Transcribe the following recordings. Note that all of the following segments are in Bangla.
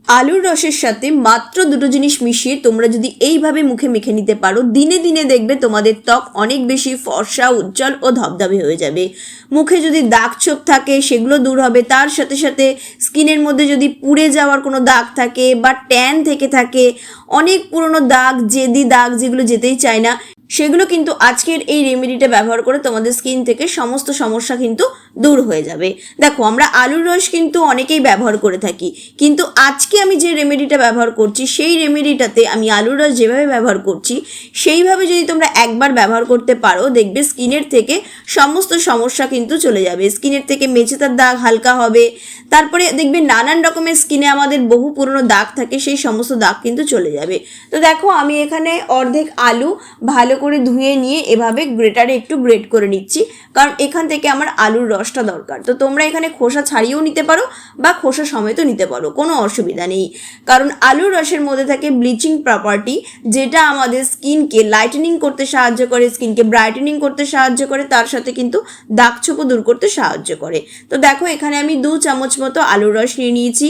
আলুর রসের সাথে মাত্র দুটো জিনিস মিশিয়ে তোমরা যদি এইভাবে মুখে মেখে নিতে পারো, দিনে দিনে দেখবে তোমাদের ত্বক অনেক বেশি ফর্সা, উজ্জ্বল ও ধবধবে হয়ে যাবে। মুখে যদি দাগ ছোপ থাকে সেগুলো দূর হবে, তার সাথে সাথে স্কিনের মধ্যে যদি পুড়ে যাওয়ার কোনো দাগ থাকে বা ট্যান থেকে থাকে, অনেক পুরনো দাগ, জেদি দাগ যেগুলো যেতেই চায় না, সেগুলো কিন্তু আজকের এই রেমেডিটা ব্যবহার করে তোমাদের স্কিন থেকে সমস্ত সমস্যা কিন্তু দূর হয়ে যাবে। দেখো, আমরা আলুর রস কিন্তু অনেকেই ব্যবহার করে থাকি, কিন্তু আজকে আমি যে রেমেডিটা ব্যবহার করছি সেই রেমেডিটাতে আমি আলুর রস যেভাবে ব্যবহার করছি সেইভাবে যদি তোমরা একবার ব্যবহার করতে পারো, দেখবে স্কিনের থেকে সমস্ত সমস্যা কিন্তু চলে যাবে। স্কিনের থেকে মেচেদার দাগ হালকা হবে, তারপরে দেখবে নানান রকমের স্কিনে আমাদের বহু পুরনো দাগ থাকে, সেই সমস্ত দাগ কিন্তু চলে যাবে। তো দেখো, আমি এখানে অর্ধেক আলু ভালো করে ধুয়ে নিয়ে এভাবে গ্রেটারে একটু গ্রেট করে নিচ্ছি, কারণ এখান থেকে আমার আলুর রসটা দরকার। তো তোমরা এখানে খোসা ছাড়িয়েও নিতে পারো বা খোসা সমেতও নিতে পারো, কোনো অসুবিধা নেই। কারণ আলুর রসের মধ্যে থাকে ব্লিচিং প্রপার্টি, যেটা আমাদের স্কিনকে লাইটেনিং করতে সাহায্য করে, স্কিনকে ব্রাইটেনিং করতে সাহায্য করে, তার সাথে কিন্তু দাগ ছোপও দূর করতে সাহায্য করে। তো দেখো, এখানে আমি 2 চামচ মতো আলুর রস নিয়ে নিয়েছি।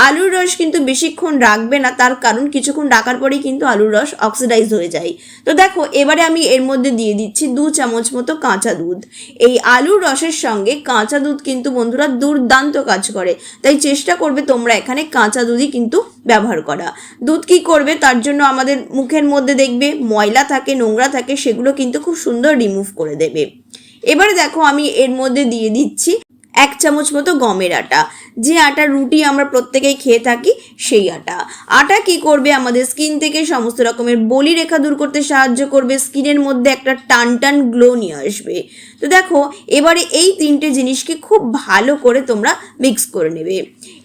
আলুর রস কিন্তু বেশিক্ষণ রাখবে না, তার কারণ কিছুক্ষণ রাখার পরেই কিন্তু আলুর রস অক্সিডাইজ হয়ে যায়। তো দেখো, এবারে আমি এর মধ্যে দিয়ে দিচ্ছি 2 চামচ মতো কাঁচা দুধ। এই আলুর রসের সঙ্গে কাঁচা দুধ কিন্তু বন্ধুরা দুর্দান্ত কাজ করে, তাই চেষ্টা করবে তোমরা এখানে কাঁচা দুধই কিন্তু ব্যবহার করা। দুধ কি করবে, তার জন্য আমাদের মুখের মধ্যে দেখবে ময়লা থাকে, নোংরা থাকে, সেগুলো কিন্তু খুব সুন্দর রিমুভ করে দেবে। এবারে দেখো, আমি এর মধ্যে দিয়ে দিচ্ছি 1 চামচ মতো গমের আটা, যে আটা রুটি আমরা প্রত্যেকেই খেয়ে থাকি সেই আটা। আটা কি করবে, আমাদের স্কিন থেকে সমস্ত রকমের বলি রেখা দূর করতে সাহায্য করবে, স্কিনের মধ্যে একটা টান টান গ্লো নিয়ে আসবে। তো দেখো, এবারে এই 3টে জিনিসকে খুব ভালো করে তোমরা মিক্স করে নেবে।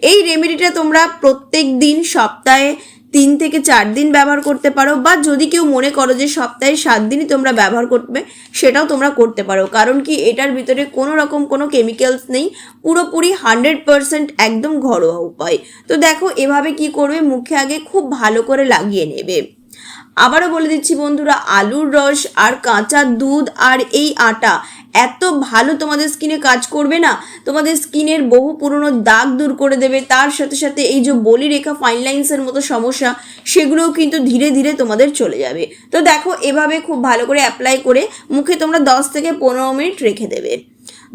এই রেমেডিটা তোমরা প্রত্যেক দিন সপ্তাহে 3 থেকে 4 দিন ব্যবহার করতে পারো, বা যদি কেউ মনে করো যে সপ্তাহে 7 দিনই তোমরা ব্যবহার করবে, সেটাও তোমরা করতে পারো। কারণ কি, এটার ভিতরে কোনো রকম কোনো কেমিক্যালস নেই, পুরোপুরি 100% একদম ঘরোয়া উপায়। তো দেখো, এভাবে কি করবে, মুখে আগে খুব ভালো করে লাগিয়ে নেবে। আবারও বলে দিচ্ছি বন্ধুরা, আলুর রস আর কাঁচা দুধ আর এই আটা এত ভালো তোমাদের স্কিনে কাজ করবে না, তোমাদের স্কিনের বহু পুরনো দাগ দূর করে দেবে, তার সাথে সাথে এই যে বলি রেখা, ফাইন লাইন্সের মতো সমস্যা, সেগুলোও কিন্তু ধীরে ধীরে তোমাদের চলে যাবে। তো দেখো, এভাবে খুব ভালো করে অ্যাপ্লাই করে মুখে তোমরা 10 থেকে 15 মিনিট রেখে দেবে।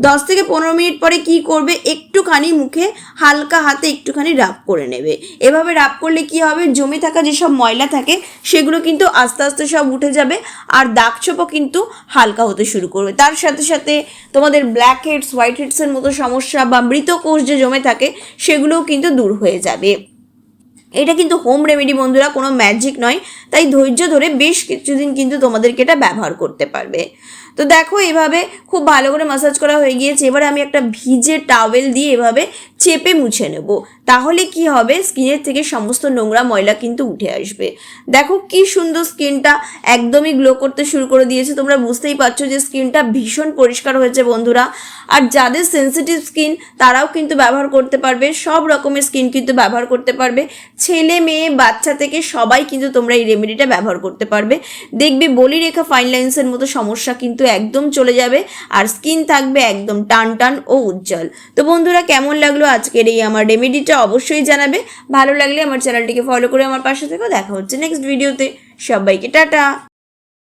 10 থেকে 15 মিনিট পরে কি করবে, একটুখানি মুখে হালকা হাতে একটুখানি রাব করে নেবে। এভাবে রাব করলে কি হবে, জমে থাকা যেসব ময়লা থাকে সেগুলো কিন্তু আস্তে আস্তে সব উঠে যাবে, আর দাগ ছোপও কিন্তু হালকা হতে শুরু করবে। তার সাথে সাথে তোমাদের ব্ল্যাক হেডস, হোয়াইট হেডসের মতো সমস্যা বা মৃত কোষ যে জমে থাকে সেগুলোও কিন্তু দূর হয়ে যাবে। এটা কিন্তু হোম রেমেডি বন্ধুরা, কোনো ম্যাজিক নয়, তাই ধৈর্য ধরে বেশ কিছুদিন কিন্তু তোমাদেরকে এটা ব্যবহার করতে পারবে। তো দেখো, এভাবে খুব ভালো করে ম্যাসাজ করা হয়ে গিয়েছে। এবারে আমি একটা ভিজে টাওয়েল দিয়ে এভাবে চেপে মুছে নেব, তাহলে কি হবে, স্কিনের থেকে সমস্ত নোংরা ময়লা কিন্তু উঠে আসবে। দেখো কি সুন্দর, স্কিনটা একদমই গ্লো করতে শুরু করে দিয়েছে। তোমরা বুঝতেই পারছো যে স্কিনটা ভীষণ পরিষ্কার হয়েছে বন্ধুরা। আর যাদের সেন্সিটিভ স্কিন তারাও কিন্তু ব্যবহার করতে পারবে, সব রকমের স্কিন কিন্তু ব্যবহার করতে পারবে, ছেলে মেয়ে বাচ্চা থেকে সবাই কিন্তু তোমরা এই রেমেডিটা ব্যবহার করতে পারবে। দেখবে বলি রেখা, ফাইন লাইন্সের মতো সমস্যা কিন্তু একদম চলে যাবে, আর স্কিন থাকবে একদম টান টান ও উজ্জ্বল। তো বন্ধুরা, কেমন লাগলো আজকের এই আমার রেমেডিটা অবশ্যই জানাবে। ভালো লাগলে আমার চ্যানেলটিকে ফলো করে আমার পাশে থেকো। দেখা হচ্ছে নেক্সট ভিডিওতে। সবাইকে টাটা।